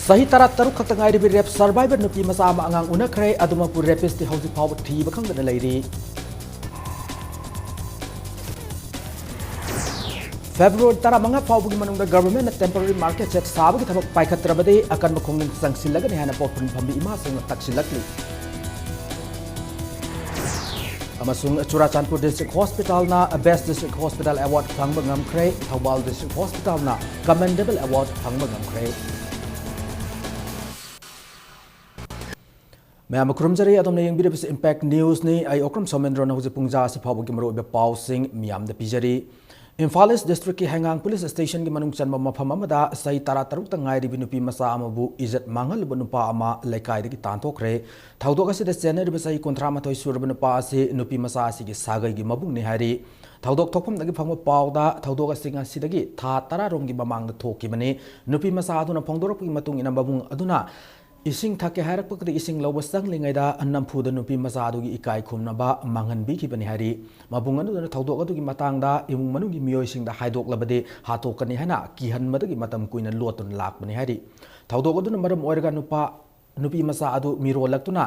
Sahi tara taruk khata ngai ri rep survivor nupi masa ama angang unakhre aduma pu rapist hausi phaw thi bakhang dana leiri February tara manga phaw gi manung da government temporary market set sabu gi thabak paikhatrabade akan makhongin sangsilaga ne hana potun phambi ima sing taksilakli Amasung Churachandpur District Hospital na Best District Hospital Award phangba ngamkhre Thawbal District Hospital na Commendable Award phangba ngamkhre Ma'am Krumjari adom na yengbirabis Impact News ni ay okram somendro na huzi pungja si phawagi maro iba pausing miyam da pijari Imphal East District ki Hengang Police Station ki manung chanma mafam amada sahi tara taruk ta ngai ribi nupi masa amabu izat mangal bu nupa ama laikai de ki tanthokre thawdok asida chennai ribi sahi kontra ma thoi sur bu nupa ase nupi masa ase ki sagai gi mabung ni hari thawdok thokpham dagi phangwa pawda thawdok asinga sidagi tha tara rom gi mamang da thoki bani nupi masa aduna phongdorok ki matung ina babung aduna Ising thake harak pakri ising lawa sang lingai da annam phuda nupi masa adugi ikai khumna ba mangan bi ki bani hari mabung anu na thawdok adugi matang da imung manu gi miyoi sing da haidok labade hatok kani hana ki han madagi matam kuina lotun lak bani hari thawdok adu maram oirga nupi masa adu miro laktuna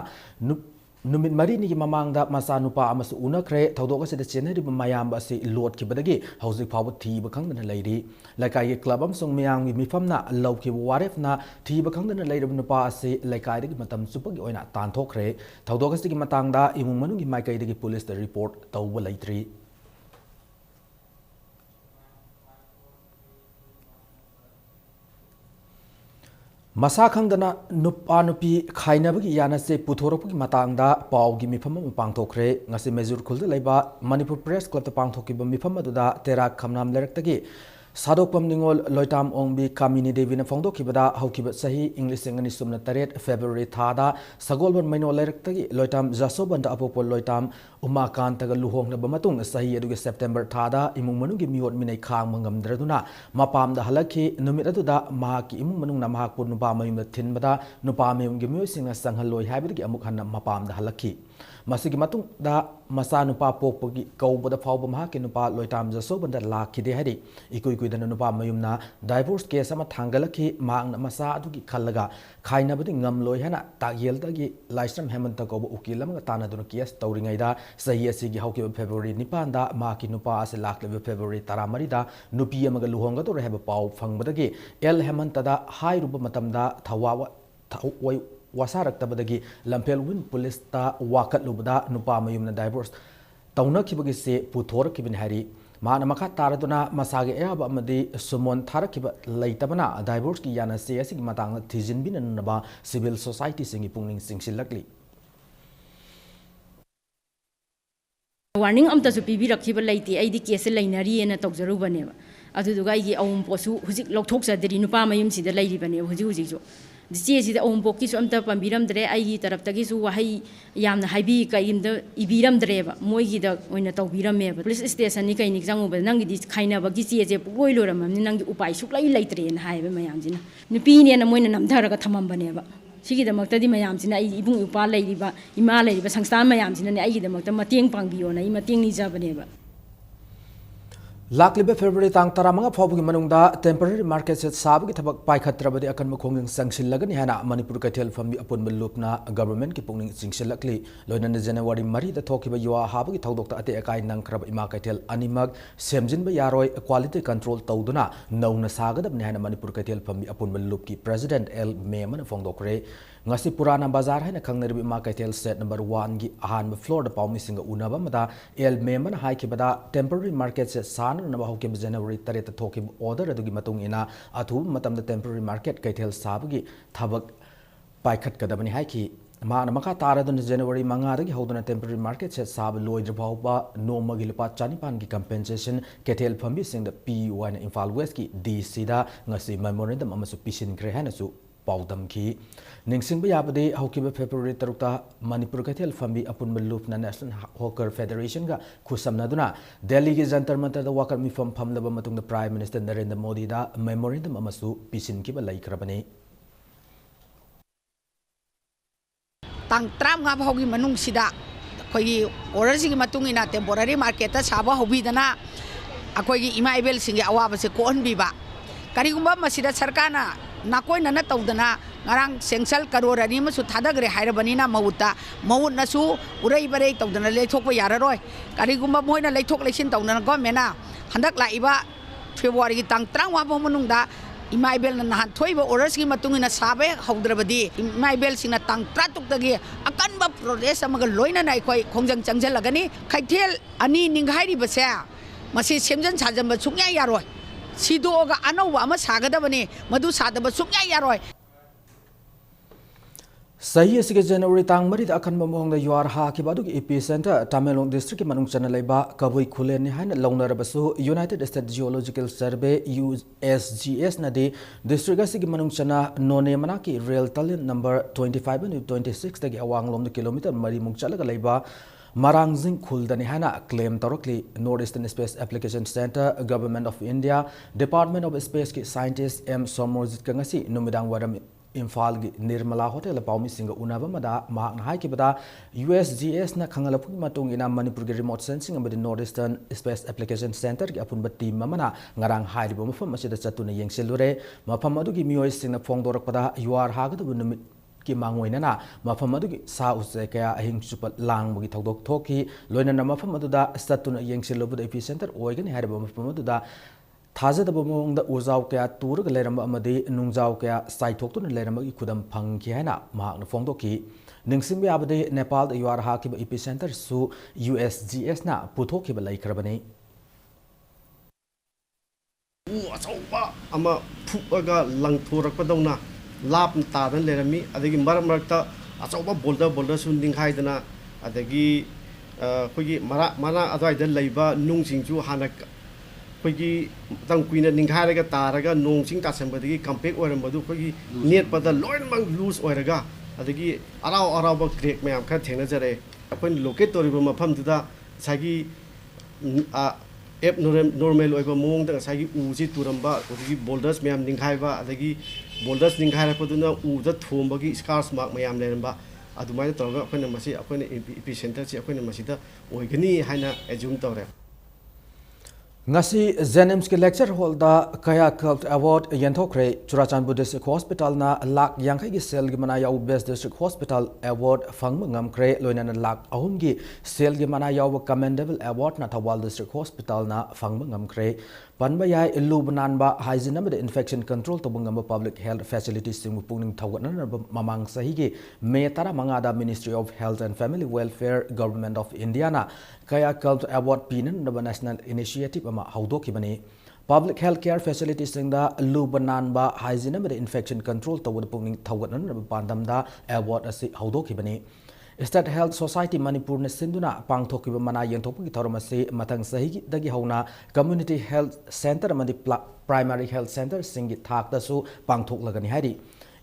Numit mari ni mamang da masa nupa amasu unakre thawdok asida chennai ri mayam ase lot ki badagi hausi phaw thi bakhang dana leiri laikai gi club am song miyam gi mifamna law ki waref na thi bakhang dana leirab nupa ase laikai gi matam supagi oina tanthokre thawdok asigi matang da imung manu gi maikai gi police da report tawba leitri Masa khangdana nupa nupi khainabagi yanase puthorapagi matangda pawgi mifam am pangthokre ngasi mejur khulda leiba Manipur Press Club ta pangthokiba mifam aduda tera khamnam leraktagi Sadokpam ningol loitam ongbi kamini devi na phongdokibada haukiba sahi English singani sumna taret February thada sagolban maino leraktagi loitam jasobanda apopol loitam umakantaga luhongna bamatung sahi aduge September thada imung manungi miot minai khang mangamdraduna mapamda halakhi numit aduda mahaki imung manung na mahakpur nupa mayumda thinbada nupa mayumgi miyosingna sanghalloi haibadagi amuk hanna mapamda halakhi Masigi matung da masa nupa pokpagi kaubada phawba mahaki nupa loitam jasobanda lakhide hari ikui dana nupa mayumna divorce case ama thangalakhi maangna masa adugi khallaga khainabadi ngamloi hana tagyeltagi laisram hemanta koba ukilamga tanaduna case tawringaida sahi asigi haukiba February 9 da mahaki nupa ase lakleba February 13 da nupi amaga luhonga to rehaba paw phangbadagi el hemanta da hairuba matamda thawa wasaraktabadagi lampel win police ta wakat lubada nupa mayumna divorce tawna kibagi se puthor kibin hari mana makha taraduna masage ayaba amadi sumon tharakiba leitabana divorce ki yana se asigi matang thijin binanaba civil society singi pungning singsilakli Warning amta su pibi rakhiba leiti aidi case leinari ena tawjarubane aduduga igi awum posu hujik lokthoksadri nupa mayum sida leiribane hujik jo Dice sida awum pokki su amta pambiramdre aigi taraptagi su wahai yamna haibi kaimda ibiramdreba moigi da oina tawbirameba police station ni kaini janguba nangi di khainabagi cheje boiloramamni nangi upai suklai leitre na haiba mayamjina nupi ne na moina namdharaga thamambaneba sigidamakta di mayamjina ai ibung upa leiriba ima leiriba sangstan mayamjina ne aigidamakta mateng pangbiyona I mateng ni jabaneba Lakliba February tang taramanga phawbugi manungda temporary market set sabagi thabak paikhatrabadi akan makhonging sangsilagani hana Manipur kaithel fambi apunba lupna government ki pungning singsilakli loinana January 3 da thokiba yuwa habagi thaudokta ate akai nangkrab ima kaithel animak semjinba yaroi quality control tawduna nauna sagadabni hana Manipur kaithel fambi apunba lupki president L Memana phongdokre ngasi purana bazar haina khangnaribi ima kaithel set number 1 gi ahanba floor da pawmi singa unaba mada L Memana haikibada temporary market set san na haukim January 3 ta thokim order adugi matung ina athu matamda temporary market kaithel sabagi thabak paikhat kadabani haiki mana makha taradun January 5 dagi hoduna temporary market set sab loidra bawba nomagi lupa 400 gi compensation kaithel fambi singda P1 Imphal West ki DC da ngasi memorandum amasu pisin kre hana su paudam ki ningsingba yabade haukiba February 3 Manipur kaithel fambi apunba lupna National Hawker Federation ga khusamnaduna Delhi gi jantar mantar da wakar mifam phamlaba matungda Prime Minister Narendra Modi da memorandum amasu pisin kiba laikrabani tang tram nga bhaugi manung sida khoi order sing matung ina temporary market ta saba hobi dana akoi gi ima ibel sing awaba se ko onbi ba karigumba masida sarkana nakoinana tawdana ngarang sengsal karora ni masu thadagre hairabanina mawuta mawutnasu urei barei tawdana leithokpa yararoi karigumba moina leithok leisin tawdana government handak laiba February gi tang 31 manungda imaibel na nahan thoiba orders gi matungina sabe haudrabadi imaibel sina tang 36 dagi akanba progress amaga loina nai khoi khongjang changjalagani khaithel ani ninghairi base masi semjan sajamba suknya yaroi sidoga anauba ama sagadabani madu sadaba suknya yaroi Sahi asige January tang mari da akan mamong da yuar ha ki badu ki epicenter Tamelong district ki manung chana laiba kabui khulen ni hain longnar basu United States Geological Survey USGS na de district asige manung chana none mana ki rail talent number 25 and 26 da ki awang lom kilometer mari mung chala ga laiba Marangjing Khuldani Hana claim Torokli Northeastern Space Application Center, Government of India, Department of Space ki scientist M. Somorjit Kangasi, Numidang Wadam Imphal Nirmala Hotel Paumi Singa Unaba Mada, Mahak Haikibada, USGS na Kangalapu Matung in Manipuri remote sensing about the Northeastern Space Application Center, Apun Bati Mamana, Ngarang Haidibum from Masjid Satuna Yang Silure, Mapamadugi Mio Sing the Pongdorpada, you are Hagad ki mangoina na mafam adu sa use kaya ahing super lang bugi thokdok thoki loina na mafam adu da statuna yengsil lobu epicenter oigani harba mafam adu da thaja da bomong da urjau kaya tur ga leram amadi nungjau kaya sai thoktu na leram gi khudam phang ki haina mahak na phongdoki ningsim ya abade Nepal da yuar ha ki epicenter su USGS na puthoki ba laikrabani achauba ama phuaga langthorak padawna lap tadan lerami adagi marak marakta achauba boulder sun dinghaidana adagi khogi mara adai da leiba nungsingju hana khogi tang kuina dinghairaga taraga nungsing tasambadagi compact oirambadu khogi net pada loin mang loose oiraga adagi arau ba crack mayam kha thengna jare apun locate toriba mafam duda sagi abnormal oiba mong da sagi uji turamba adagi boulders mayam dinghaiba adagi boulders dinghairaduna uda thombagi scars mark mayam leramba adumai tawga akhona masi akhona epicenter chi akhona masida oigani haina assume tawre ngasi Zenems ki lecture hall da kaya cult award yanthokre Churachandpur district hospital na lak yankhai gi sel gi mana yau best district hospital award phang ngam kre loina na lak ahum gi sel gi mana yau commendable award na Thawal district hospital na phang ngam kre panba yai lubanan ba hygiene na infection control to bungam public health facilities sing pungning thawgan na mamang sahi gi me tara manga da Ministry of Health and Family Welfare Government of India na kaya cult award pinan na national initiative ama haudoki bani public health care facilities sing da lubanan ba hygiene na infection control to pungning thawgan na pandam da award asi haudoki bani State Health Society Manipur na sinduna pangthoki ba mana yengthokpu ki thoramase mathang sahi dagi hauna community health center amadi primary health center singi thak da su pangthok lagani hari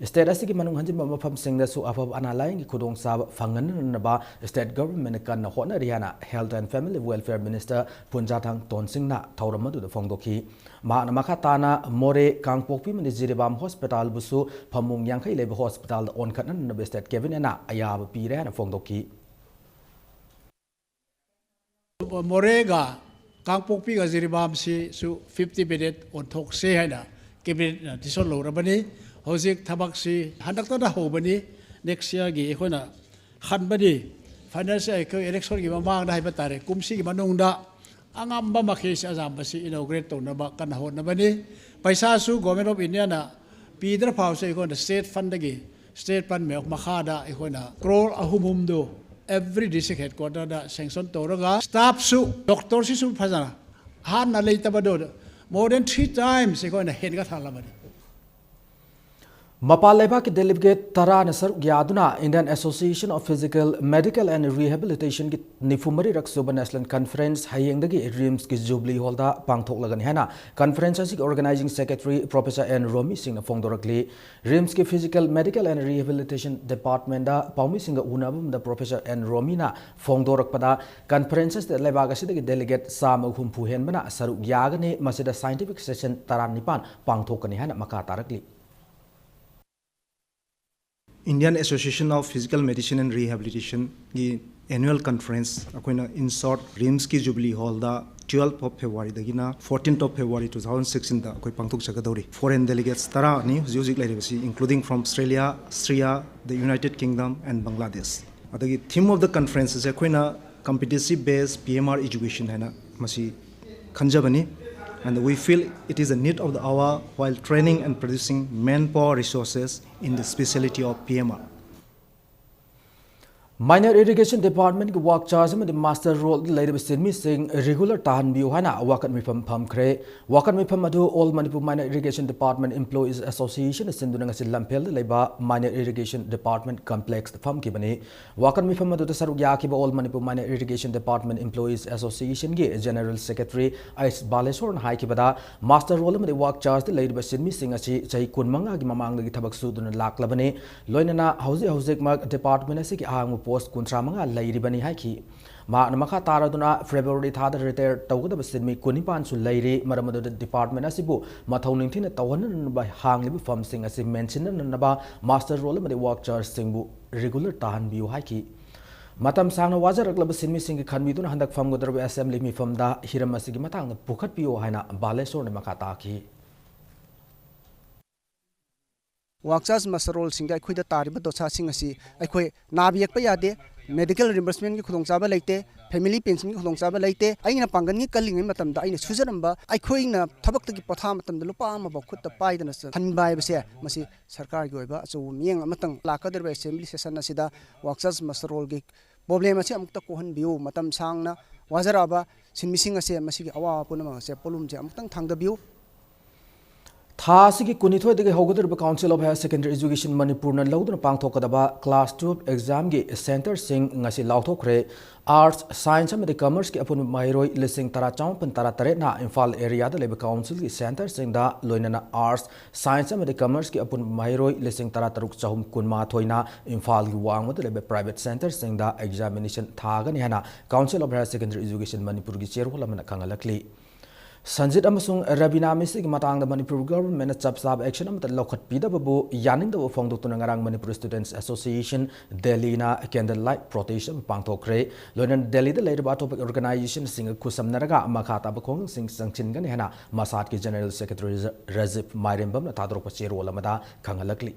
state asigi manung hanjin mafam sing da su afab analying ki khudong sa phangan na ba state government kan na hona riana health and family welfare minister Punjathang Tonsing na thoramadu da phongdoki ma na makata na more kangpokpi mani jiribam hospital busu phamung yangkhai leba hospital on khan na state cabinet na ayab pi re na phongdoki morega kangpokpi ga jiribam si su 50 minute on thok se haina cabinet dison lo rabani hojik thabak si handakta da hobani next year gi ekhona khanbani financial ko election gi mamang da haiba tare kumsi gi manung da angamba makhe sa jam basi inaugurate to na ba kan hon na bani paisa su government of India na pidra phau se ko state fund gi state fund me makha da ekhona crore ahumum do every district headquarter da sanction to raga staff su doctor si su phajana han na leita ba do more than 3 times ekhona hen ga thala bani Mapal Leba ki delegate Tara Nasar Gyaduna Indian Association of Physical, Medical and Rehabilitation ki Nifumari Raksuba National Conference Hayengdagi Rims ki Jubilee Hall da pangthok lagan hena conference asik organizing secretary Professor N Romi Singh Fongdorakli Rims ki Physical, Medical and Rehabilitation Department da Paumi Singh Unabum da Professor N Romi na Fongdorak pada conferences da Leba gasidagi delegate Sam Humpu Henbana Saru Gyagani Masida Scientific Session Taran Nipan pangthokani hena Makatarakli Indian Association of Physical Medicine and Rehabilitation की annual conference अकोइना in short RIMS की Jubilee Hall दा 12th of February dagina 14th of February 2016 da koi pangthok chagadori foreign delegates tara ni huzik lairibasi including from Australia, Syria, the United Kingdom and Bangladesh. Adagi theme of the conference is koina competency based PMR education haina masi khanjabani, and we feel it is a need of the hour while training and producing manpower resources in the specialty of PMR. Minor Irrigation Department ki work charge में master role लेरे बसिन में सिंग regular ताहन बियो है ना वाकन में फम खरे वाकन में फम मधु All Manipur Minor Irrigation Department Employees Association Sindhu नंगा सिल लंपेल लेबा Minor Irrigation Department Complex फम की बने वाकन में फम मधु तसर या की All Manipur Minor Irrigation Department Employees Association के General Secretary Ais Balesor high की बदा master role में work charge लेरे बसिन में सिंग अच्छी चाहे कुनमंगा की ममांग की थबक सुधुन लाख लबने लोइनना हौजे मग department ऐसे की आंग post kuntra manga lairibani haiki ma namaka taraduna February thada retire tawgada basinmi kunipan su lairi maramadu department asibu mathauning thina tawanan ba hanglibu firm sing asi mention naba master role ma work charge singbu regular tahan biu haiki matam sangna wajarak laba sinmi sing khanmi dun handak firm godarbe assembly mi firm da hiram asigi matang pukhat biu haina balesor ne makata ki Workers Masarol Singa Kuida Tariba Dosa Singasi, Aquay Nabiak Payade, medical reimbursement Kudonsaba Late, family pension Kudonsaba Late, Aina Pangani Kaling Matam, Dina Suzanamba, Aquina Tabak Potamatam, the Lupam about Kutta Paidanas, Hanbai Base, Masi Sarkar Goiba, so Miang Matang, Laka the Assembly Sanasida, Workers Masarol Gig, Problemasi Amta Kohan Biu, Matam Sangna, Wazaraba, Sin missing a say, Masi Awa Punama, Sepulum Jam Tang the Biu. थासिकी कुनिथोय दगे होगदर council of higher secondary education Manipur न लौदन पांगथोकदबा class 12 exam गे centre सिंग ngasi लाउथोखरे आर्ट्स साइंस अमदे कॉमर्स के अपुन माइरोय लिसिंग तरा चाउपन तरा तरे ना इम्फाल एरिया द लेबे काउंसिल की सेंटर सिंग दा लोइनना आर्ट्स साइंस अमदे कॉमर्स के अपुन माइरोय लिसिंग तरा तरुक चाहुम कुनमा थोइना इम्फाल की वांग मद लेबे प्राइवेट सेंटर सिंग दा एग्जामिनेशन थागनि हना council of higher secondary education Manipur की चेयरहोल अमना खंगलकली संजित अमसुंग रबीना मिसी की मातांग मणिपुर गवर्नमेंट चप साब एक्शन अमत लौखत पीदबबु यानिंगदब फोंगदोक्तुना ngarang Manipur Students Association Delhi na candle light protest पांगथोखरे लोनन दिल्ली द लेरबा टॉपिक ऑर्गेनाइजेशन सिंग खुसमनरगा मखाता बखोंग सिंग संचिनगन हेना मसाद के जनरल सेक्रेटरी रजिफ माइरेंबम न थादरोक चेरोल अमदा खंगलकली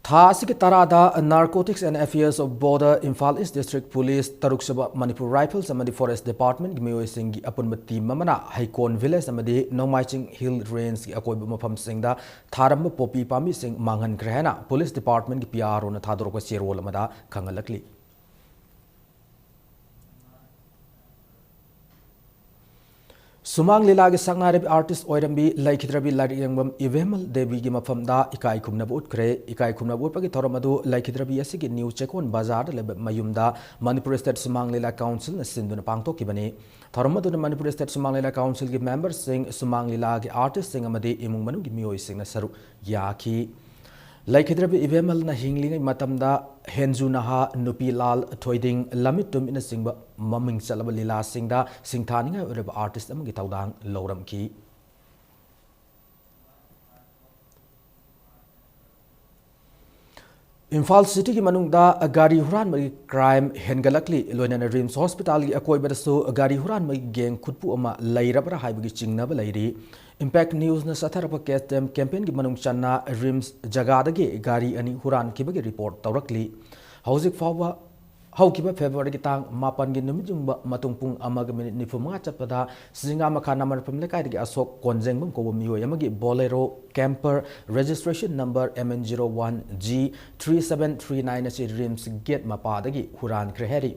थासिक तरादा narcotics and affairs of border Imphal east district police तरुकसबा मणिपुर राइफल्स अमदी फॉरेस्ट डिपार्टमेंट की मियोइसिंग की अपुनब टीम अमना हाइकोन विलेज अमदी नोमाइचिंग हिल रेंज की अकोइब मफम सिंगदा थारम पोपी पामी सिंग मांगन ग्रहना पुलिस डिपार्टमेंट की पीआरओ न थादरोक चेरोल अमदा खंगलकली सुमांग लीला के संगनारेब आर्टिस्ट ओइरंबी लाइखिद्रबी लारियंगबम इवेमल देवी की मफमदा इकाई खुमनब उठ्रे इकाई खुमनब उठपगी थोरमदु लाइखिद्रबी असि न्यू चेकोन बाजार लेब मयुमदा मणिपुर स्टेट सुमांग लीला काउंसिल न सिंधुन पांगथोकिबनी थोरमदु मणिपुर स्टेट सुमांग लीला काउंसिल की मेंबर सिंग सुमांग लीला के आर्टिस्ट सिंग अमदी इमुंग मनु की मियोइ सिंग न सरु याखी लाइखिद्रबी इवेमल न हिंगलिंग मतमदा हेंजू नहा नुपी लाल थोइदिंग लमित तुम इन सिंग ममिंग चलब लीला सिंगदा सिंगथानिंग ओरब आर्टिस्ट अमगी तौदांग लौरम की इम्फाल सिटी की मनुंगदा गाड़ी हुरान मगी क्राइम हेनगलकली लोइनन रिम्स हॉस्पिटल की अकोइबदसु गाड़ी हुरान मगी गैंग खुदपु अमा लैरबरा हाइबगी चिंगनब लैरी इम्पैक्ट न्यूज़ न सथरप कैस्टम कैंपेन की मनुंग चन्ना रिम्स जगादगे गाड़ी अनि हुरान किबगे रिपोर्ट तौरकली हौजिक फावबा हौकिबा फेब्रुआरी की तांग मापन की नुमिजुंग मतुंग पुंग अमग मिनिट निफुमा चपदा सिंगा मखा नंबर फमले कायदगी असोक कोंजेंगबम को मियोय अमगी Bolero Camper registration number MN01G 3739 असी रिम्स गेट मपादगी हुरान क्रेहेरी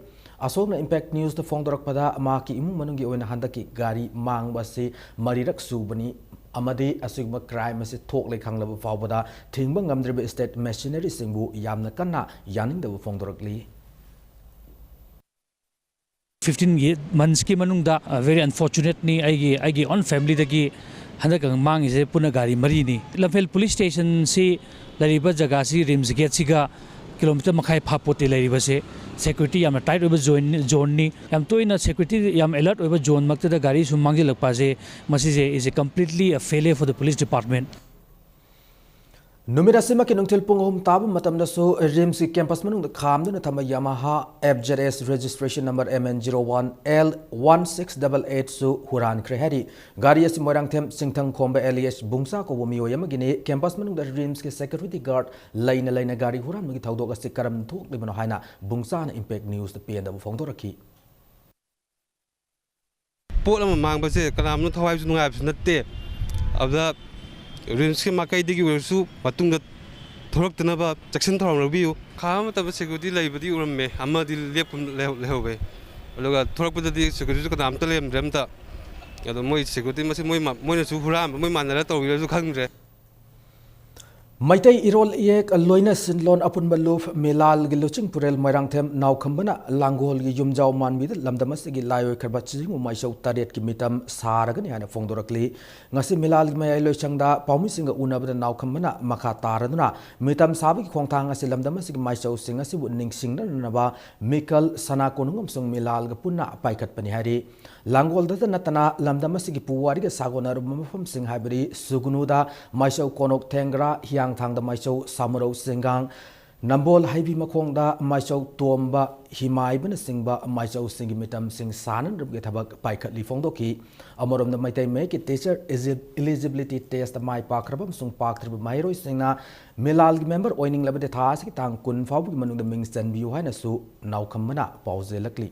असोकना इम्पैक्ट न्यूज़ फोंदरकपदा माकी इमुंग मनुंगी ओइना हंदकी गाड़ी मांगबसी मरीरक सुबनी अमदी असिगम क्राइम असे थोकले खंगलब फावबदा थिंगब ngamdribe स्टेट मशीनरी सिंगबु यामना कन्ना यानिंगदब फोंदरकली 15 months की मनुंगदा very unfortunate ni आइगी on family दगी हंदक मांग इसे पुना गाड़ी मरी नि लफेल पुलिस स्टेशन से लरीबा जगह सी रिम्स गेट सिगा किलोमीटर मखाई फापोते लरीबा से security याम टाइट ओबे जोन नि याम तोइना security याम alert ओबे जोन मक्तदा गाड़ी सु मांगजे लकपा से मसी से is a completely a failure for the police department Numira sima ki nungtil pung hum tabu matam na so rims ki campus manung da kham na thama Yamaha FZS registration number MN01L1688 su huran krehari gari asi morang them singthang khomba Elias bungsa ko bomi oyama gine campus manung da rims ki security guard laina gari huran magi thawdok asi karam thuk libano haina bungsa na impact news da pn da phong to rakhi पोल मांग बसे कनाम थवाई नुंगाई नत्ते अब RIMS के माकई थोरक्तनब चेक्शन थौरम लौबियु खाम तब security लेबदी उरमे अमदि लेपकुम लेहौबे अदुगा थोरकपददि security कनाम त लेमद्रेमता अदो मोय security मसे मोयनसु हुराम मोय मानरा तौबिरसु खंगद्रे Maitai irol yek loina sinlon apun baluf melal gi luching purel moirang them naw khambana langol gi yumjaw manbi lamdamas gi layo kharba ching umai shau taret ki mitam saragani hana fongdorakli ngasi melal gi mayai lochangda pawmi singa unabada naw khambana makha taraduna mitam sabi gi khongthang asi lamdamas gi mai shau singa sibu ningsing na ba mikal sana konungam sung melal gi punna paikat pani hari langol da natana lamdamas gi puwari gi sagonar mafam sing habri sugunuda mai shau konok thengra hiang thang da maisau samaro singang nambol haibi makhongda maisau tomba himai bana singba maisau singi mitam sing sanan rubge thabak paikhat li fongdoki amorom da maitai me ki teacher eligibility test mai pakrabam sung paktrib mairoi singna melal gi member oining labade thas ki tang kun fabu gi manung da ming san biu haina su naukhammana pause lakli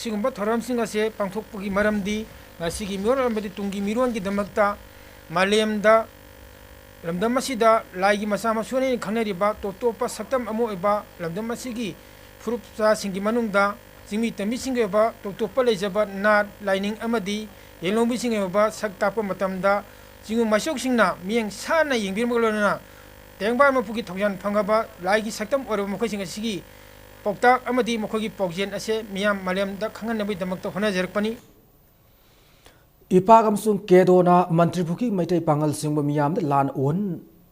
sigumba thoram singa se pangthokpugi maramdi ngasigi miron ambadi tungi miron gi damakta Malayamda lamdamasida laigi masama suni khanariba topa saktam amo eba lamdamasigi furupsa singi manungda jimi tami singeba topa lejaba nat lining amadi yelombi singeba saktapa matamda jingu masok singna mieng sana yingbirmolona tengba mapugi thogyan phangaba laigi saktam oro mokhoi singa sigi poktak amadi mokhogi pokjen ase miyam Malayamda khanganabui damakta hona jarpani Ipagam sung kedona Mantri Bukit Maitai Pangal Singba Miyam Lan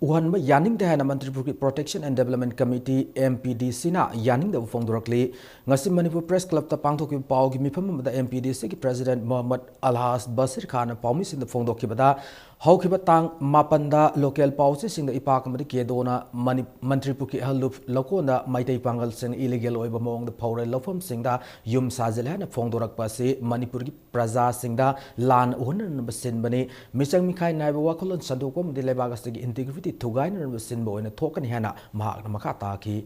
Uhan ba Yaning de Hana Mantri Bukit Protection and Development Committee MPDC na Yaning de Fongdorakli ngasi Manipur Press Club ta pangthok pau gi mifam da MPDC ki President Muhammad Alhas Basir Khan Paumi sing da Fongdok bada haukiba tang mapanda local pause sing da ipakam de kedona Mantri Bukit halup lokona Maitai Pangal sing illegal oiba mong da paure lofam sing da yum sajel hana Fongdorak pa se Manipur ki praja sing da lan uhun basin bani misang mikai naiba wakolon sadukom de lebagas de integrity thugain na basin bo ina thokan hana mahak na makha ta ki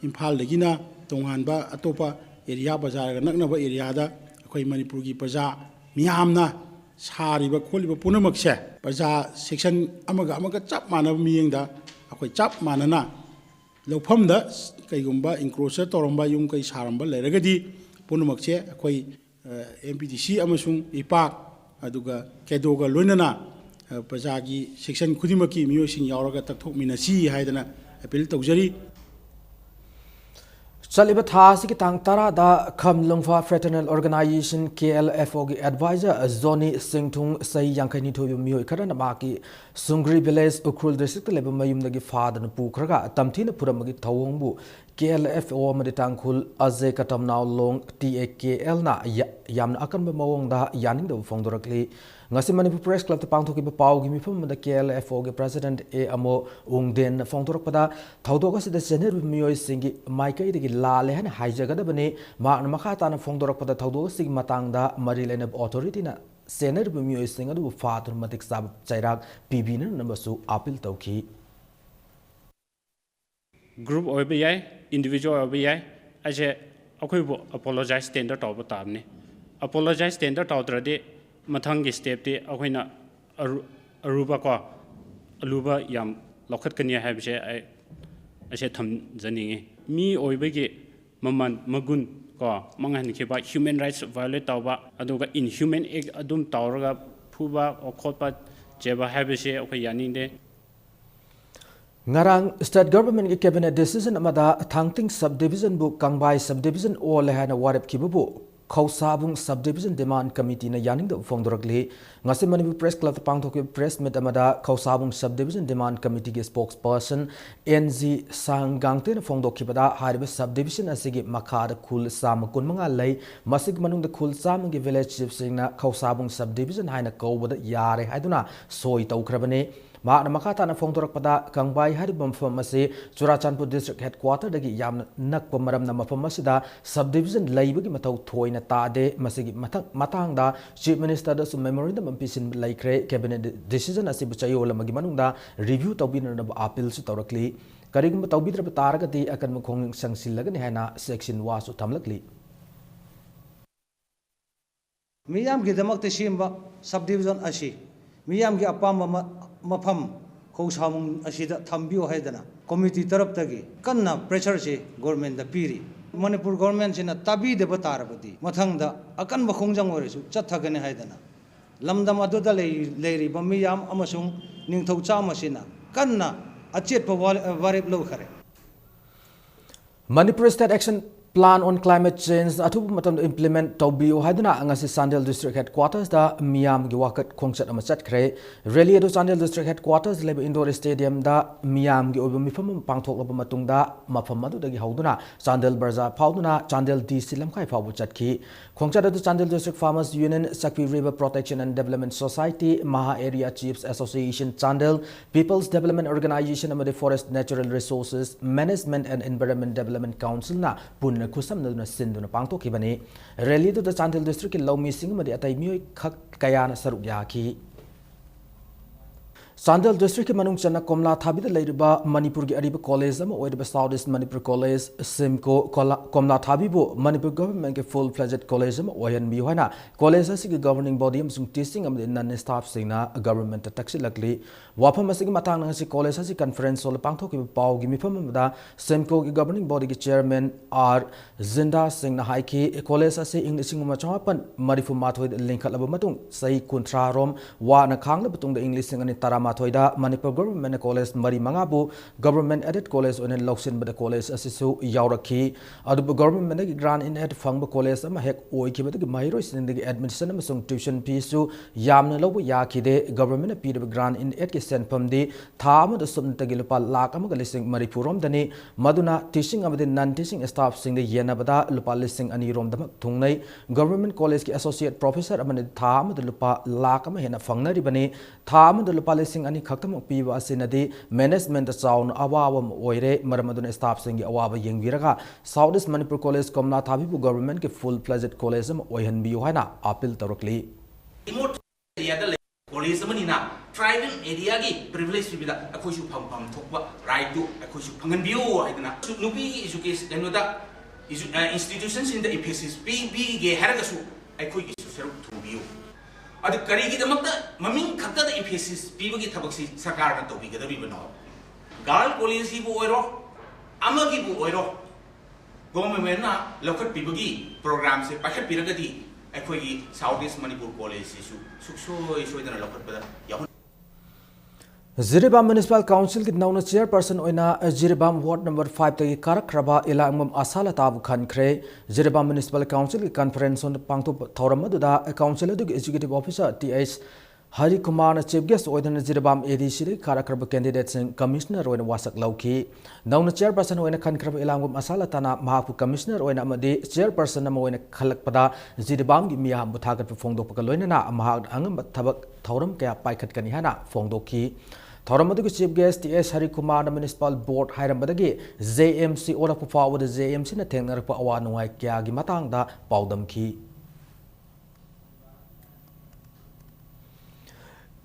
Imphal legina tonghanba atopa area bazar ga naknaba area da akhoi Manipur gi praja miyamna sariba kholiba punamak se praja section amaga chap manaba miyengda akhoi chap manana lofam da kaigumba enclosure toromba yum kai saramba leragadi punamak se akhoi MPDC amasung ipak aduga kedoga loinana prajagi section khudimaki miyosing yauraga takthok minasi haidana appeal tawjari Chaliba thasi ki tang tara da Khamlungfa Fraternal Organization KLFO ki advisor Zoni Singthung Sai Yangkhaini thobi miyoi kharana ma ki Sungri Village Ukrul district leba mayum dagi fadan pukhraga tamthina puramagi thawongbu KLFO maditangkhul Ajay Katamnaw Long TAKL na yamna akanba mawong da yaning da fongdorakli ngasi Manipur Press Club ta pangthoki ba pau gi mifam da KLFO ge President A amo ungden fongdorak pada thawdoga sida sener miyoi singi maikai de lale han haijaga da bane ma makha ta na fongdorak pada thawdoga sig matang da Maryland authority na sener miyoi singa du fatur matik sab chairak PB na nambasu appeal tawki group OBI individual OBI aje akhoi bo apologize tender taw batamni apologize tender taw trade mathangi step ti akhoina aruba ko aluba yam lokhat kania habse ai ase tham janingi mi oibegi maman magun ko mangan khiba human rights violate tawba aduga inhuman act adum tawraga phuba okhotpa jeba habse akhoi yaninde Ngarang state government ki cabinet decision amada thangting subdivision bu Kangbai subdivision o lehana warep kibu Khausabung Subdivision Demand Committee na yaning da phongdorakli ngasi Manipur Press Club ta pangthok press meet amada Khausabung Subdivision Demand Committee ge spokesperson NZ Sangangte na phongdokhibada hariba subdivision asigi makhada khul sam kunmanga lei masig manung da khul sam ge village chief singna Khausabung Subdivision haina kawbada yare haiduna soi tawkrabane Mak makata na phongdorak pada kangbai hariba mafam ase Churachandpur district headquarter dagi yam nak pamaram na mafam asida subdivision laibagi matau thoina taade masigi matangda chief minister da su memorandum ampisin laikre cabinet decision ase buchayola magi manungda review tawbina na appeal su tawrakli karigum tawbidra taragati akan mukhong sangsilagani haina section wa su thamlakli Miyam gi damak te simba subdivision asi miyam gi apam mafam khosam asida thambiyo haidana committee tarap tagi kanna pressure se government da piri Manipur government sina tabi de batarabadi mathangda akan ba khongjang oresu chathagane haidana lamdam aduda leiri ba miyam amasung ningthau chama sina kanna achet pa warep lo khare Manipur State Action Plan on Climate Change atubu matam implement tawbiyo haiduna angasi Sandel District Headquarters da miyam gi wakat khongchat ama chatkre rally adu Sandel District Headquarters leba indoor stadium da miyam gi obi mifam pangthok laba matungda mafam adu dagi hauduna Sandel Bazaar phauduna Sandel DC lamkai phaubu chatki khongchat adu Sandel District Farmers Union Sakpi River Protection and Development Society Maha Area Chiefs Association Sandel People's Development Organization amade Forest Natural Resources Management and Environment Development Council na pun kusam na sinduna pangtok kibani rally to the Sandel district in Laumi Singh madi atai mioi khak kayana saruk yaki Sandel district manung chana komla thabi da leiriba Manipur gi ariba college ama oiriba Southeast Manipur College Simco komla thabi bo Manipur government ke full fledged college ama oyan mi hoina college asi gi governing body am sung teaching am nan staff singna government ta taxi lakli wafam asi gi matang na si college asi conference sol pangthok ki paw gi mifam da Simco gi governing body gi chairman R Zinda Singh na haiki college asi english ma chapan marifu mathoi linkhat laba matung sai kuntra rom wa na khang la butung da english sing ani tarama thoida Manipur government college mari mangabu government added college on loksin bada college asisu yaurakhi adu government gi grant in aid fang college ama hek oi ki bada mahiro sin gi admission amasung tuition fees su yamna lobu yakhide government pi de grant in aid ki sen pamdi tha ma da sum tagi lupa lakh ama lising maripurom dani maduna teaching amadi non teaching staff sing de yena bada lupa lising ani rom damak thungnai government college ki associate professor amani tha ma da lupa lakh ama hena fangnari bani tha ma da lupa lising ani khaktam piwa asinadi management sound awawam oire maramadun staff singi awawa yengviraga Southeast Manipur College komna thabibu government ke full fledged college am oihan biu haina appeal tarakli remote area da college amani na tribal area gi privilege bida akhoisu pham thokba right to akhoisu phangan biu haidana nupi education denoda institutions in the emphasis be ge haragasu akhoi gi seru thubiu adu karigi damakta maming khakta da emphasis pibagi thabaksi sarkar na tobi gadabi bano girl college bu oiro amagi bu oiro government na lokhat pibagi program se pakhat piragadi akhoi gi Southeast Manipur College su suksoi soidana lokhat pada ya Jiribam Municipal Council ki nauna chairperson oina Jiribam Ward number 5 tagi karak raba ilangmam asala tabu khankre Jiribam Municipal Council ki conference on pangto thoram aduda council adu executive officer TH Hari Kumar na chief guest oina Jiribam ADC ri karak raba candidate sing commissioner oina wasak lauki nauna chairperson oina khankraba ilangmam asala tana mahapu commissioner oina amadi chairperson na oina khalak pada Jiribam gi miya buthagat phongdok pa loina na mahag angam thabak thoram kaya paikhat kani hana phongdoki Thoramadu chief guest TS Hari Kumar na municipal board hairambadagi JMC ora pufawa da JMC na tengnarakpa awa nungai kya gi matang da paudamki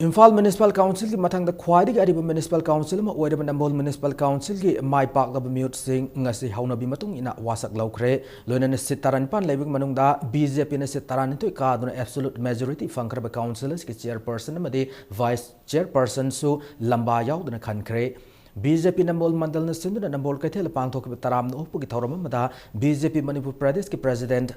Imphal Municipal Council ki mathang da khwadi ga riba Municipal Council ma oiraba Nambol Municipal Council ki mai pak da mute sing ngasi hauna bi matung ina wasak laukre loina ne sitaran pan lebik manung da BJP ne sitaran to ka duna absolute majority fangkra councillors ki chairperson ma de vice chairperson su lamba yaw duna khankre BJP Nambol Mandal na sinduna Nambol kaithel pangthok bi taram no pu ki thoram ma da BJP Manipur Pradesh ki president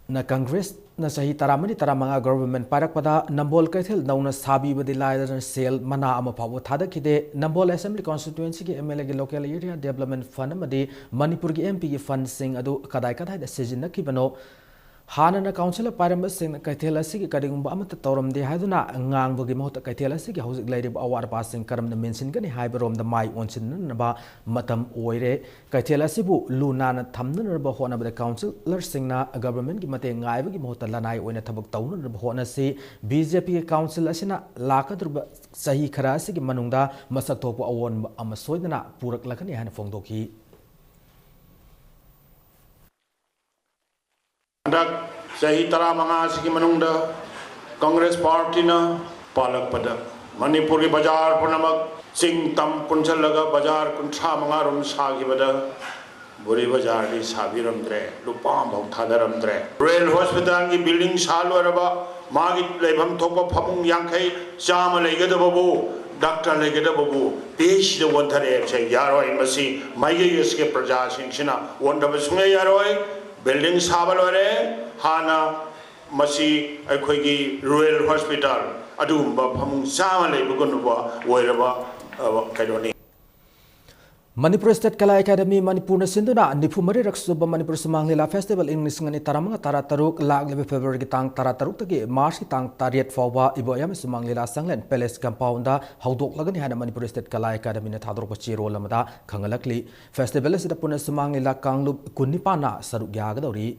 na Congress na sahi taramani taramanga government parak pada Nambol kaithel nauna sabi badi laidar sale mana ama pawo thada kide Nambol Assembly constituency ki MLA ki local area development fund amadi Manipur ki MP ki fund sing adu kadai kadai da sejin na kibano हाना council पारंब सिंह कैथेल असिगी करिगुंबा अमत तौरमदे हादुना ngangbagi mohta कैथेल असिगी हौजिक लैरिब अवार पासिंग करमना मेंसिनगनि हाइबरोमदा माइ ओनसिननबा मतम ओइरे कैथेल असिबु लुनाना थमननबा होनबदा काउंसिलर सिंगना गवर्नमेंट की मते ngaibagi mohta lanai ओइना थबक तौननबा होनसि बीजेपी के काउंसिल असिना लाकदुरबा सही खरा असिगी मनुंगदा मसक थोपो अवोन अमा सोइदना पुरकलखनि हाना फोंदोखि सही तरा मंगा की मनुंग कांग्रेस पार्टी न पालक पद मणिपुर की बाजार पुनमक सिंह तम पुंचल बाजार कुंठा मंगा रूम सागिबद बुरी बाजार की साबिरमद्रे लुपा बहु थादरमद्रे रॉयल हॉस्पिटल की बिल्डिंग सालोरबा मागी लेभम थोप फमुंग यांखै चाम लेगदबबु डॉक्टर लेगदबबु पेश द वंथरे से यारोय मसी माइगेस के प्रजा सिंहसिना वंदब सुंगे यारोय बिल्डिंग साबल वरे हाना मसी अखोगी रॉयल हॉस्पिटल अदुम्बा फमुंग चाम लेबगुनबा ओइरबा कैदोनी मणिपुर स्टेट कला एकेडमी मणिपुर सिंधुना निफुमरी रक्सुब मणिपुर सुमांग लीला फेस्टिवल इंग्लिश तरामंग तारा तरुक लाग फेब्रुआरी की तांग तारा तरुक तक मार्च की तांग तारियत फाउबा इबोयम सुमांग लीला संगलेन पैलेस कंपाउंड हौदोक लगनी हाना मणिपुर स्टेट कला एकेडमी ने थादोक चेरोल अमदा खंगलकली फेस्टिवल सिदा पुन सुमांग लीला कांगलुब कुनिपाना सरुक यागदौरी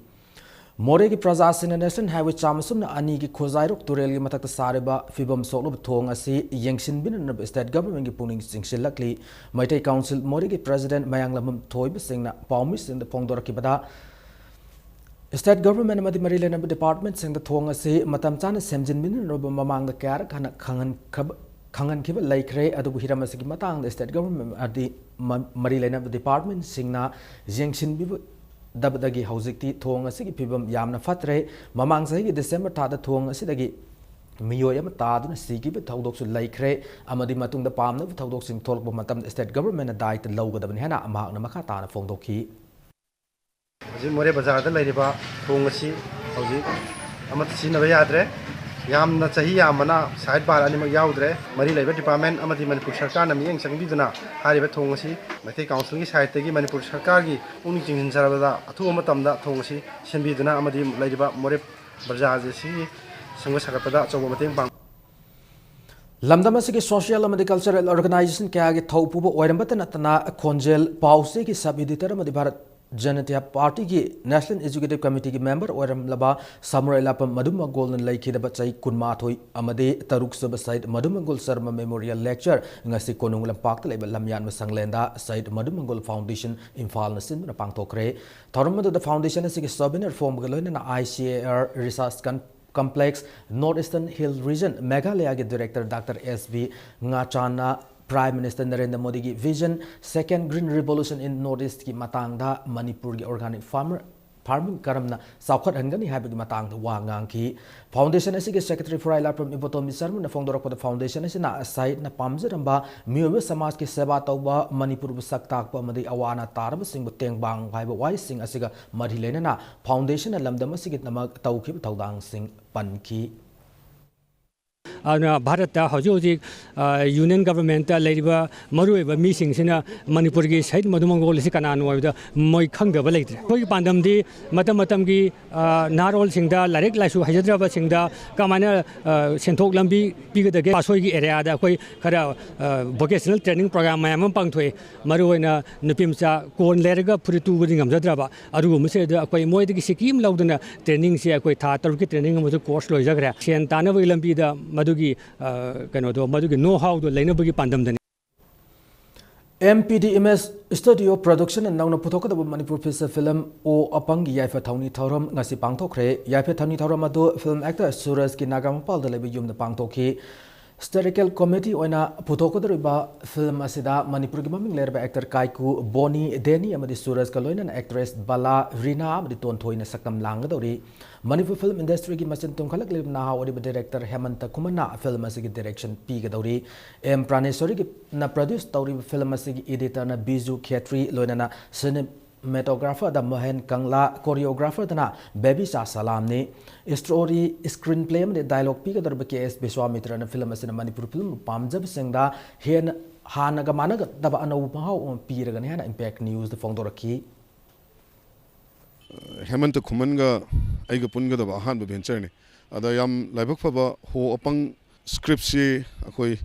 मोरे की प्रजा नेशनल हाईवे चामसुम अनी की खोजाइरुक तुरेल की मथक सारेबा फिबम सोलब थोंग असी यंगसिनबिन स्टेट गवर्नमेंट की पुनिंग सिंगसिलकली मैटे काउंसिल मोरे की प्रेसिडेंट मयांगलम थोइब सिंगना पाउमी सिंग फोंदोरकिबदा स्टेट गवर्नमेंट मदि मरी लेनब डिपार्टमेंट सिंग थोंग असी मतम चाना सेमजिनबिन रोब ममांग क्यार खंगन खिब लैख्रे अदुबु हिरम असिगी मतांग स्टेट गवर्नमेंट अदि मरी लेनब डिपार्टमेंट सिंगना यंगसिनबिब दबदगी हौजिक्ति थोंग असिगी फिबम यामना फत्रे ममांग सही डिसेंबर थादा थोंग असिदगी मियोय अम तादुना सिगिब थौदोकसु लैख्रे अमदि मतुंग द पामना थौदोकसिंग थोलक मतम स्टेट गवर्नमेंट दायित्व लौगदबनि हेना अमागना मखा ताना फोंदोखी हजि मोरे बाजार दा लैरिबा थोंग असि हौजि अमत सिनबा याद्रे यामना चाही यामना साइड बार अनिमक याउद्रे मरी लेबा डिपार्टमेंट अमदि मणिपुर सरकार ना मियंग संगबिदुना हारिबा थोंग असि मैथै काउंसिल की साइड तगी मणिपुर सरकार की पुंग चिंगिन सरबदा अथु मतमदा थोंग असि सेनबिदुना अमदि लैरिबा मोरे बाजार जसि संग सकपदा अचौब मतेंग पांग लमदम असिगी सोशल अमदि कल्चरल ऑर्गेनाइजेशन क्या के थौपुब ओइरमबत नतना खोंजेल पाउसे की sub editor अमदि Bharat Janata party की नेशनल एजुकेटिव कमिटी की मेंबर ओरमलबा समुराइलापम मधुमगोल लैखिदब चै कुनमाथोई अमदे तरुक सब साइड Madhumangol Sharma memorial lecture ngasi konung lampak leba lamyan sanglenda side Madhumangol foundation Imphal सिन पांथोखरे थौरमद द फाउंडेशन असि सबिनर फॉर्म गलोइना ICAR research complex northeastern hill region Meghalaya के director doctor SB ngachana Prime Minister Narendra Modi की vision second green revolution in northeast की matangda Manipur की organic farming karamna saukhat hangani habigi matangda wa ngangki foundation asigi secretary for ila from ibotomi sarmu na fongdorok the foundation asina side na pamjaramba miyobe samaj ki seba tawba Manipur bu saktak pa madi awana tarba sing bu tengbang haiba wai sing asiga mari lenana foundation na lamdam asigi namak tawkhib tawdang sing panki Bharat हजिक union government लेरिबा मरुइब मीसिंगसिना मणिपुर की साइड मधुमंगोल से कनानो होइदा मोय खंगब लेत्रे कोई पांदमदी मतम मतम की नारोल सिंगदा लाइक लाइसु हजद्रबा सिंगदा कमाना सेंथोक लंबी पिगदगे पासोई की एरिया दा कोई खरा वोकेशनल ट्रेनिंग प्रोग्राम मयाम पांगथोय मरुइना नुपिमचा कोन लेरगा फुरितु गुदिंग हमजद्रबा अरुगु मसे द कोई मोयदगी सिकिम लौदना ट्रेनिंग से कोई था तरु की ट्रेनिंग मजु कोर्स लोइजगरा सेन तानब लंबी दा मधुगी कनो मधुगी नो हाउ दो लेनबगी पांदमदनी MPD Image Studio Production and Nauna Putoka Manipur Pisa Film O Apang Yaifa Tawni Tauram Ngasi Pangtokre Yaifa Tawni Tauram Ado film actor Suraj Ki Nagampal the Lebiyum the Pangtoki Historical Committee Oina Putoka the Riba film Asida Manipur Gimaming Lerba actor Kaiku Boni Deni Amadi Suraj Kaloin and actress Bala Rina Amadi Tontoina Sakam Langadori Manipur film industry की मचन तुम खलक लेब ना और director Hemant कुमारना film की direction P गदौरी M Praneshwari की न प्रोड्यूस तौरी फिल्म की एडिटर न बिजू खेत्री लोइना सिनेमेटोग्राफर द मोहन कंगला कोरियोग्राफर दना बेबी सा सलाम ने स्टोरी स्क्रीन प्ले में डायलॉग पी गदर के एस विश्वामित्र न फिल्म से मणिपुर फिल्म पामजब सिंगदा हेन हानग मानग दब अनौ महाव पीरगने है इम्पैक्ट न्यूज़ द फोंदोरकी हेमंत कुमारना ꯑꯩꯒ ꯄꯨꯟꯒꯗꯕ ꯑꯍꯥꯟꯕ ꯚꯦꯟꯆꯔꯅꯤ ꯑꯗ ꯌꯥꯝ ꯂꯥꯏꯕꯛ ꯐꯕ ꯍꯣ ꯑꯄꯪ ꯁ꯭ꯀ꯭ꯔꯤꯞꯁꯤ ꯑꯩꯈꯣꯏ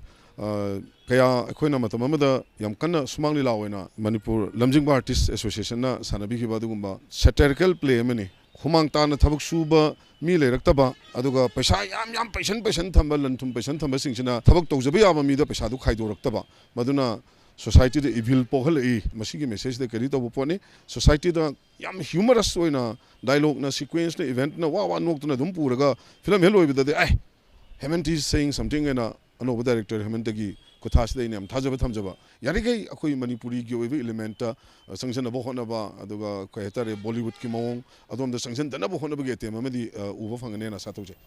ꯀꯌꯥ ꯑꯩꯈꯣꯏꯅ ꯃꯇꯝ ꯑꯃꯗ ꯌꯥꯝ ꯀꯟꯅ ꯁꯨꯃꯥꯡ ꯂꯤꯂꯥ ꯑꯣꯏꯅ ꯃꯅꯤꯄꯨꯔ ꯂꯝꯖꯤꯡꯕ ꯑꯥꯔꯇꯤꯁ ꯑꯦꯁꯣꯁꯤꯌꯦꯁꯟꯅ ꯁꯥꯟꯅꯕꯤꯈꯤꯕ ꯑꯗꯨꯒꯨꯝꯕ ꯁꯦꯇꯔꯤꯀꯦꯜ ꯄ꯭ꯂꯦ ꯑꯃꯅꯤ ꯍꯨꯃꯥꯡ ꯇꯥꯅ ꯊꯕꯛ ꯁꯨꯕ ꯃꯤ ꯂꯩꯔꯛꯇꯕ ꯑꯗꯨꯒ ꯄꯩꯁꯥ ꯌꯥꯝ ꯄꯩꯁꯟ ꯊꯝꯕ ꯂꯟ ꯊꯨꯝ ꯄꯩꯁꯟ ꯊꯝꯕꯁꯤꯡꯁꯤꯅ ꯊꯕꯛ ꯇꯧꯖꯕ ꯌꯥꯕ ꯃꯤꯗ ꯄꯩꯁꯥꯗꯨ ꯈꯥꯏꯗꯣꯔꯛꯇꯕ ꯃꯗꯨꯅ ꯁꯣꯁꯥꯏꯇꯤꯗ ꯏꯚꯤꯜ ꯄꯣꯛꯍꯜꯂꯛꯏ ꯃꯁꯤꯒꯤ ꯃꯦꯁꯦꯖꯗ ꯀꯔꯤ ꯇꯧꯕ ꯄꯣꯠꯅꯤ ꯁꯣꯁꯥꯏꯇꯤꯗ ꯌꯥꯝ ꯍ꯭ꯌꯨꯃꯔꯁ ꯑꯣꯏꯅ ꯗꯥꯏꯂꯣꯛꯅ ꯁꯤꯀ꯭ꯋꯦꯟꯁꯅ ꯏꯚꯦꯟꯠꯅ ꯋꯥ ꯅꯣꯛꯇꯨꯅ ꯑꯗꯨꯝ ꯄꯨꯔꯒ ꯐꯤꯂꯝ ꯍꯦꯜ ꯑꯣꯏꯕꯗꯗꯤ ꯍꯦꯃꯟꯇ ꯏꯁ ꯁꯦꯌꯤꯡ ꯁꯝꯊꯤꯡ ꯑꯩꯅ ꯑꯅꯧꯕ ꯗꯥꯏꯔꯦꯛꯇꯔ ꯍꯦꯃꯟꯇꯒꯤ ꯈꯨꯠꯊꯥꯁꯤꯗ ꯑꯩꯅ ꯌꯥꯝ ꯊꯥꯖꯕ ꯊꯝꯖꯕ ꯌꯥꯔꯤꯈꯩ ꯑꯩꯈꯣꯏ ꯃꯅꯤꯄꯨꯔꯤꯒꯤ ꯑꯣꯏꯕ ꯏꯂꯤꯃꯦꯟꯇ ꯆꯪꯁꯤꯟꯅꯕ ꯍꯣꯠꯅꯕ ꯑꯗꯨꯒ ꯀꯩ ꯍꯥꯏꯇꯥꯔꯦ ꯕꯣꯂꯤꯋꯨꯗꯀꯤ ꯃꯑꯣꯡ ꯑꯗꯣꯝꯗ ꯆꯪꯁꯤꯟꯗꯅꯕ ꯍꯣꯠꯅꯕꯒꯤ ꯑꯦꯇꯦꯝ ꯑꯃꯗꯤ ꯎꯕ ꯐꯪꯒꯅꯦꯅ ꯑꯁꯥ ꯇꯧꯖꯩ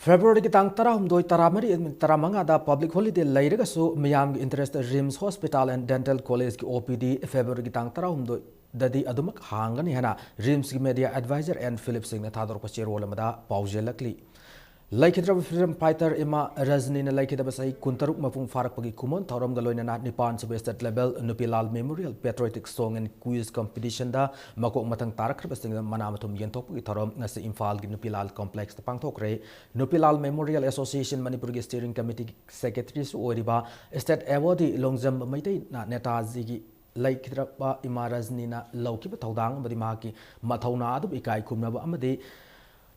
ꯐꯦꯕ꯭ꯔꯨꯋꯥꯔꯤꯒꯤ ꯇꯥꯡ 13 14 15 ꯄꯕ꯭ꯂꯤꯛ ꯍꯣꯂꯤꯗꯦ ꯂꯩꯔꯒꯁꯨ ꯃꯤꯌꯥꯝꯒꯤ ꯏꯟꯇꯔꯦꯁꯇ ꯔꯤꯝꯁ ꯍꯣꯁꯄꯤꯇꯥꯜ ꯑꯦꯟड ꯗꯦꯟꯇꯦꯜ ꯀꯣꯂꯦꯖꯀꯤ OPD ꯐꯦꯕ꯭ꯔꯨꯋꯥꯔꯤꯒꯤ ꯇꯥꯡ 13 ꯗꯗꯤ ꯑꯗꯨꯃꯛ ꯍꯥꯡꯒꯅꯤ ꯍꯥꯏꯅ ꯔꯤꯝꯁꯀꯤ ꯃꯦꯗꯤꯌꯥ ꯑꯦꯗꯚꯥꯏꯖꯔ ꯑꯦꯟ ꯐꯤꯂꯤꯞ ꯁꯤꯡꯅ ꯊꯥꯗꯣꯔꯛꯄ ꯆꯦꯔꯣꯜ ꯑꯃꯗ ꯄꯥꯎꯖꯦꯜꯂꯛꯂꯤ ꯂꯩꯈꯤꯗ꯭ꯔꯕ ꯐ꯭रीडम फाइटर इमा रजनीना लैखिदब सही कुंतरुक मपुंग फारकपगी कुमोन थौरम गलोइना निपान सुबे state level Nupilal memorial patriotic song and quiz competition दा मकोक मतंग तारखरबसिंग मनामथुम येंथोकपगी थौरम ngasi इम्फाल की नुपीलाल कॉम्प्लेक्स पांगथोकरे नुपीलाल मेमोरियल एसोसिएशन मणिपुर की स्टीयरिंग कमिटी सेक्रेटरी सु ओरिबा स्टेट एवॉर्डी लोंगजम मैतै नेताजी की लैखिद्रबा इमा रजनीना लौकिब थौदांग बदि माकी मथौना अदुब इकाई खुमनब अमदि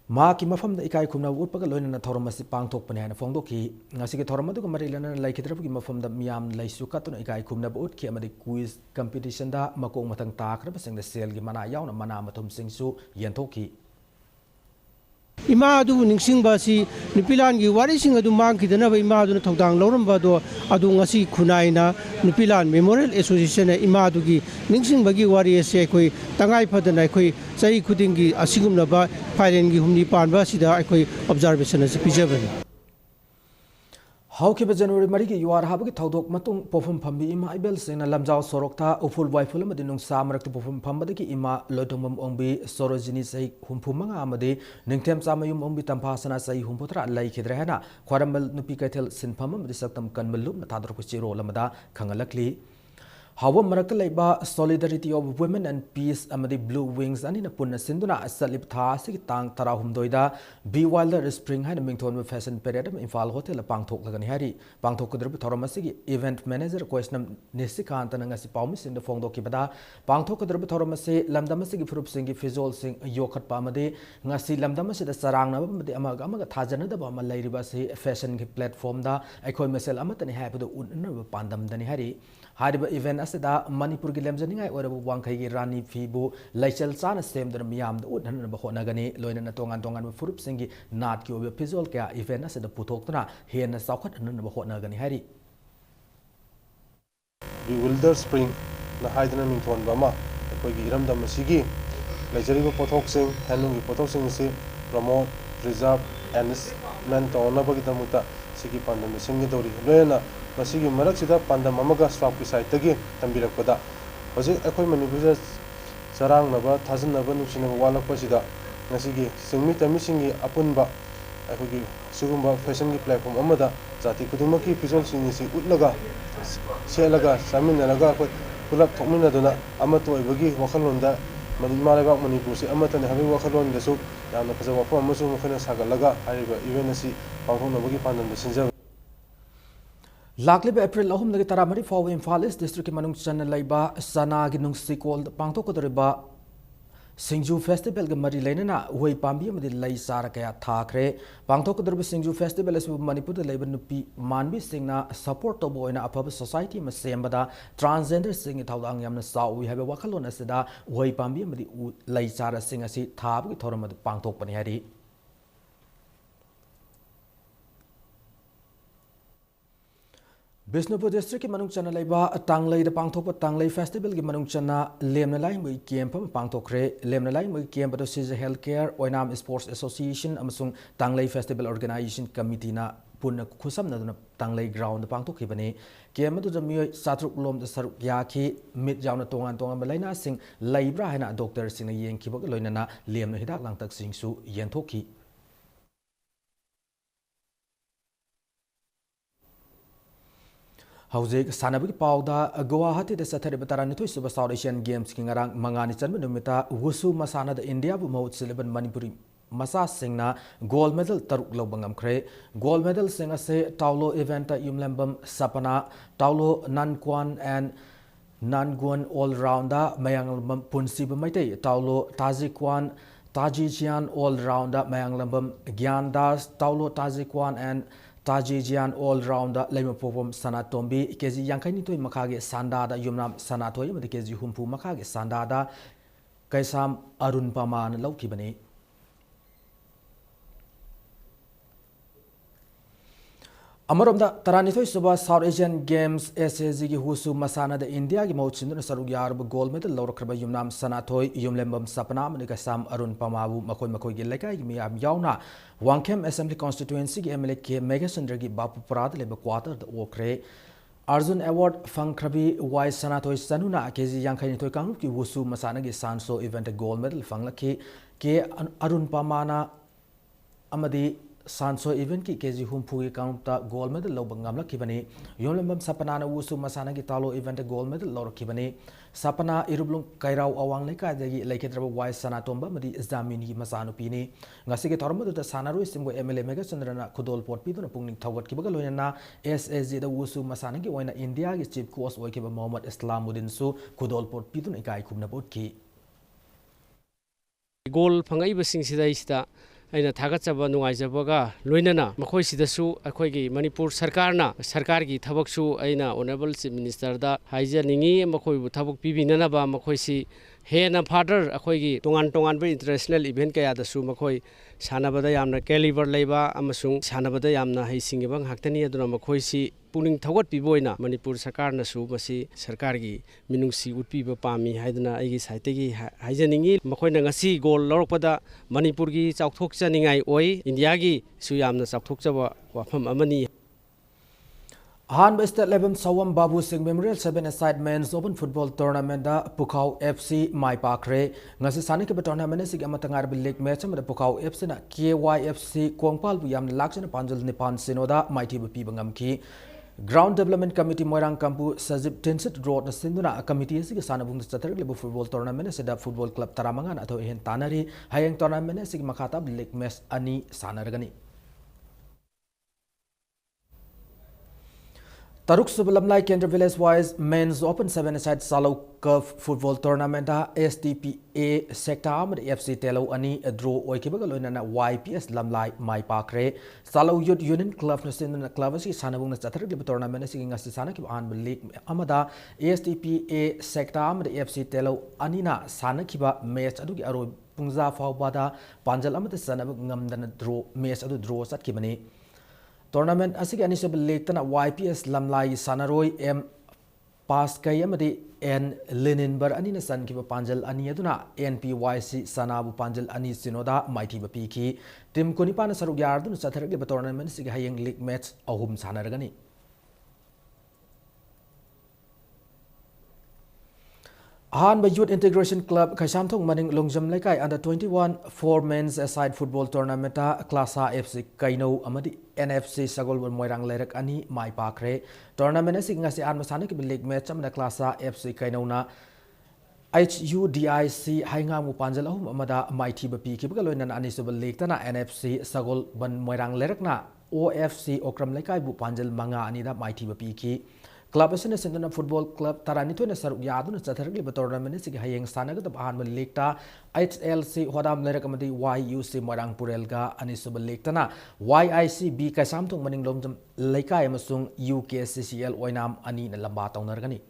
माकी मफम इकाई खुमना उटपग लोइना थौरम असि पांगथोकपने हाना फोंदोकी ngasi की थौरम अदुग मरि लना लैखिद्रबगी मफम द मियाम लैसु कतुना इकाई खुमना उटकी अमदि क्विज कंपटीशन दा मकोंग मतंग ताखरब सिंग द सेल की मना यावना मना मथुम सिंगसु येंथोकी इमा अदु निंगसिंगबासी नुपीलान की वारिसिंग अदु मांगखिदनब इमा अदु थौदांग लौरमबदो अदु ngasi खुनाइना नुपीलान मेमोरियल एसोसिएशन इमा अदु की निंगसिंगबगी वारि एसे कोई तंगाई फदना कोई सही खुदिंगी असिगुमनबा फाइलेन की हुमनी पानबा सिदा कोई ऑब्जर्वेशन से पिजबनी हौखिब जनवरी मरी की युआर हाबगी थौदोक मतुंग पोफम फम्बी इमा इबेल सेना लमजाव सोरोकथा उफुल वाइफुल अमदि नुंसा मरक्तु पोफम फम्बदगी इमा लोटोमम ओंबी सोरोजिनी सही हुमफुमंगा अमदि निंगथेम चामयुम ओंबी तंफासना सही हुमपुत्रा लैखिद्रे हैना ख्वारमल नुपी कैथेल सिनफम अमदि सक्तम कनमलुम थादरक चिरो लमदा खंगलकली हाव मरक्त लेबा solidarity of women and peace अमदि ब्लू विंग्स अनिना पुन्ना सिंदुना सलिप था सिगी तांग 13 दा बी वाइल्डर स्प्रिंग हाइन मिंगथोन फैशन पेरियड इम्फाल होटल पांगथोक लगनी हारी पांगथोकद्रब थौरम असिगी इवेंट मैनेजर क्वेश्चन निसिकांत नंगसि पाउमि सिंद फोंदोकिबदा पांगथोकद्रब थौरम असे लमदम असिगी फुरुप सिंगी फिजोल सिंग योखटपा अमदि ngasi लमदम असिदा सरांगनब अमदि अमग अमग थाजनदब अम लैरिबा से फैशन की प्लेटफॉर्म दा अखोय मसेल अमतनि हाइबदो उन्नब पांदम दनि हारी हारिब इवेंट असदा मणिपुर की लेमजनिंगाई ओरब वांखै की रानी फीबु लैचल चाना सेमदन मियाम उन्हनब होनगनी लोइना तोंगान तोंगान फुरुप सिंगी नाट की ओबे फिजोल क्या इवेंट असदा पुथोक्तना हेन साउखत हननब होनगनी हारी विल्डर स्प्रिंग ना हाइदना मिंथोन बमा अखोयगी इरमदम सिगी लैजरिबो पोथोक्सिंग हैंडलूम की पोथोक्सिंग से प्रमोट प्रिजर्व एनमेंट तौनबगी दमुता सिगी पांडम सिंगी दौरी लोयना मसीगी मरक्सिदा पांडम अमगा स्वाप की साइटगी तंबिरकपदा हजिक अखोय मणिपुर चरांगनबा थाजनबा नुसिनबा वालकपसिदा ngasiगी singmi tamisingi apunba अखोगी सुगुंबा फैशन की प्लेटफॉर्म अमदा जाति खुदिमकी फिजोल सिंगसी उटलगा सेलगा सामिनरगा अखोय पुलप थोकमिनदुना अमतोयबगी वखलोंदा मनिमालेबा मणिपुर से अमतने हबी वखलोंदसु यामना फजबा फम अमसु मखना सागलगा हारिबा इवेंट असि पांथोनबगी पांदम सिंजब लाखलिब एप्रिल अहुमदगी तरामरी फाव इम्फाल ईस्ट डिस्ट्रिक्ट की मनुंग चन लैबा सनागी नुंगसिकोल पांथोकदरिबा सिंजू फेस्टिवल के मरी लेना हुई पांबी अमदि लई सार कया थाखरे पांथोकदरिबा सिंजू फेस्टिवल असि मणिपुर लेबा नुपी मानबी सिंगना सपोर्ट तोबो ओइना अफब सोसाइटी में सेमबदा ट्रांसजेंडर सिंग थाउदांग यामना साउई हाबे वखलोन असदा हुई पांबी अमदि लई सार सिंग असि थाबगी थोरमद पांथोकपनि हारी बिष्णुपुर डिस्ट्रिक्ट की मनुंग चना लेबा तांगलई द पांगथोप तांगलई फेस्टिवल की मनुंग चना लेमना लाइन मुई कैंप में पांगथोखरे लेमना लाइन मुई कैंप दो सिज health care Oinam sports association अमसुंग तांगलई फेस्टिवल ऑर्गेनाइजेशन कमिटी ना पुन खुसम नदुना तांगलई ग्राउंड पांगथोखिबने कैंप दो मियोय सात्रुक लोम द सरुक याखी मिट जावना तोंगान तोंगान लाइना सिंग लैब्रा हैना doctor Singh येंखिबग लोइना Lemna हिदाक लांगतक सिंगसु येंथोखी Hauzik sanabagi pauda Guwahati de Saturday Batarani Suba South Asian Games King Arang Mangani Chanmita Wusu Masana the India Bumot Siliban Manipuri Masa Singna gold medal Taruk Lobangam Kre gold medal Singa se Taulo event Yumlembam Sapana Taulo Nankwan and Nanguan all rounder Mayang Punsi Bamaite Taulo Tazikwan Tajijian all rounder Mayanglambam Gyandas Taulo Tazikwan and Tajijian all rounder Lemopom Sanatombi Kezi Yankani to Makage Sandada Yumnam Sanatoyam the Kezi Humpu Makage Sandada Kaisam Arun Paman Laukibani Amaramda Taranitho Suba South Asian Games SAZ Husu Masana the India Gimochin Saruyar gold medal Lorokraba Yumnam Sanatoy Yumlembam Sapanam Nikasam Arun Pamabu Makoi Makoi Leka Miam Yauna Wangkem Assembly Constituency MLK Megasandragi Bapu Parad Leba Quarter the Okre Arjun Award Fangkrabi Y Sanatoy Sanuna Kezi Yankanito Kanguki Husu Masanagi Sanso event gold medal Fanglaki K Arun Pamana Amadi Sanso event ki kezi humpu counta gold medal lobangam lakibani yomlembam sapana na wusu masana ki talo event gold medal lor kibani sapana irublung kairau awang leka dagi lekedraba wai sanatomba madi zamini masanu pini ngasi ke tormo da sanaru simbo MLA mega chandrana khudol pot pi duna pungning thawat kibaga loyana SSG da wusu masana ki oina India ki chief coach oikiba Muhammad Islamuddin su khudol pot pi duna ikai khubna pot ki goal phangai basing sida ista aina thagachaba nungaijabaga loinana makhoi sidasu akhoi Manipur sarkar gi thabak su aina honorable chief minister da haija ningi makhoi bu thabak pibinana ba makhoi si hena father akhoi gi tongan ba international event kaya da su makhoi sanabada yamna caliber leiba amasung sanabada yamna haising bang haktani aduna makhoi si puning thawat piboina Manipur sarkar na su masi sarkar gi minungsi utpi ba pami haidana aigi saite gi haijaningi makhoi na ngasi goal lorpada Manipur gi chauthok chaningai oi India gi su yamna chauthok chaba wafam amani Han State level Sawam Babu Singh Memorial 7-a-side men's open football tournament da Pukhao FC Mai Pakre ngasi sani ke tournament sig amatangar league match ma Pukhao FC na KYFC Kongpal bu yam lakchana panjal nipan sinoda mighty bu pibangam ki Ground Development Committee Moirang Kampu Sajib Tensit Road na sinduna committee sig sanabung chatar level football tournament se da football club taramangan atau hen tanari hayang tournament sig makhatab league match ani sanargani Taruk Subalamlai Kendra Village Wise Men's Open 7-a-side Salo Curve Football Tournament STPA Sector Amad FC Telo Ani Draw Oikibaga Loinana YPS Lamlai Mai Pakre Salo Youth Union Club na Clubasi Sanabung na Chatar Tournament Singing Asisana Kib An League Amada STPA Sector Amad FC Telo Anina Sana Kiba Match Adugi Aro Pungza Faubada Panjal Amad Sanabung Ngamdana Draw Match Adu Draw Sat Kibani Tournament asig anisab league tana YPS Lamlai Sanaroi M Pass Kayamadi N Leninbar Anina San Kiba Panjal Ani Aduna NPYC Sanabu Panjal Ani Sinoda Mighty Bapiki Tim Kunipana Sarugardun Saturday tournament sig hayang league match ahum sanaragani Han by Youth Integration Club Kaisantong Maning Longjam Lekai under 21 4 men's aside football tournament Class A FC Kaino Amadi NFC Sagol Moirang Lerek Ani Mai Pakre tournament sing ngasi an masana ki league match amda Class A FC Kaino na HUDIC hainga mu panjal ahum amada mighty bapi ki bagaloinan ani subal league tana NFC Sagol ban Moirang Lerek na OFC Okram Lekai bu panjal manga ani da mighty bapi ki Club asina sendana football club taranito na saruk yaduna chatargi ba tournament sig hayeng sanaga da bahan league ta HLC hodam lerek amadi YUC Moirang Purelga ani subal league tana YICB kasamtung maning lomjam leikai amasung UKCCL oinam ani na lamba taunargani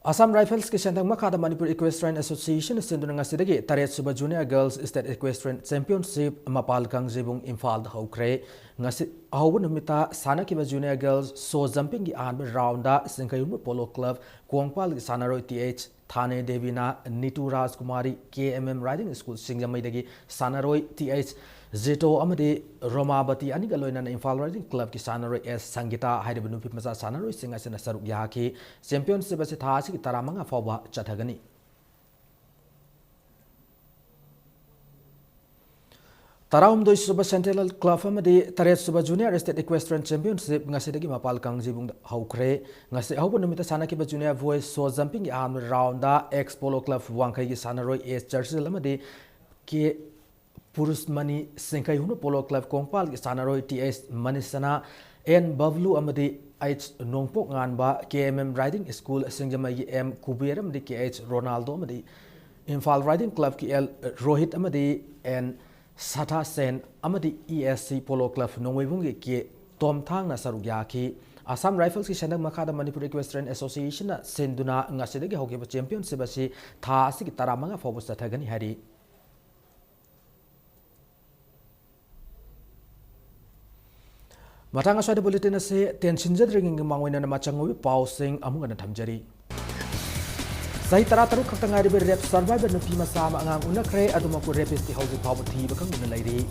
Assam Rifles ke sentang makada Manipur Equestrian Association senduna ngasidagi taret suba Junior Girls State Equestrian Championship mapal kang jibung Imphal da hokre ngasi ahawun mita sana kiba Junior Girls so jumping gi an round da Singkayum Polo Club Kuangpal gi sanaroi TH Thane Devina Nitu Raj Kumari KMM Riding School Singjamai dagi sanaroi TH Zeto Amade Romabati ani galoina Imphal Riding Club ki sanaroi S Sangita haidabunu pimasa sanaroi singasena saruk yahaki championship ase thasi ki taramanga fawba chathagani Taraumdoi Suba Central Club Amadi Taret Suba Junior State Equestrian Championship Ngasidagi Mapal Kangjibung Haukre Ngasi Haupa Numita Sanaki Junior Voice so jumping arm round the ex Polo Club Wankai Sanaroi S Churchill Amadi K Purus Mani Senkai Hunu Polo Club Kongpal Sanaroi TS Manisana N Bavlu Amadi H Nongpok Nganba KMM Riding School Singjamai M Kubiram di KH Ronaldo Amadi Infal Riding Club KL Rohit Amadi and Sata Sen Amadi ESC Polo Club Nongwebungi Ki Tom Thang na Sarugyaki Assam Rifles ki Shandak Makada Manipuri Equestrian Association na Senduna Ngasidagi Hokiba Championship asi Tha Asiki Taramanga Fobus Tathagani Hari Matanga Swada Bulletin ase tension jadringing mangwina na machangowi pausing amunga na thamjari Sahi tara-taru kakangari be rap survivor nupi masama angang unakre adumaku rapist di hausi poverty bakang unalairi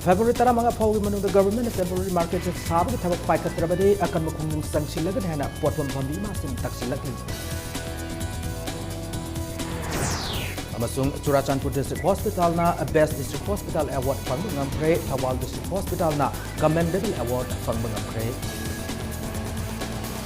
February tara mga pawi manung the government February market sabi the tabak pai katrabade akan makungning sangsilagan hana potpam pambi masim taksilagin Amasung Churachandpur District Hospital na Best District Hospital Award pangbangamkre Thawal District Hospital na Commendable Award pangbangamkre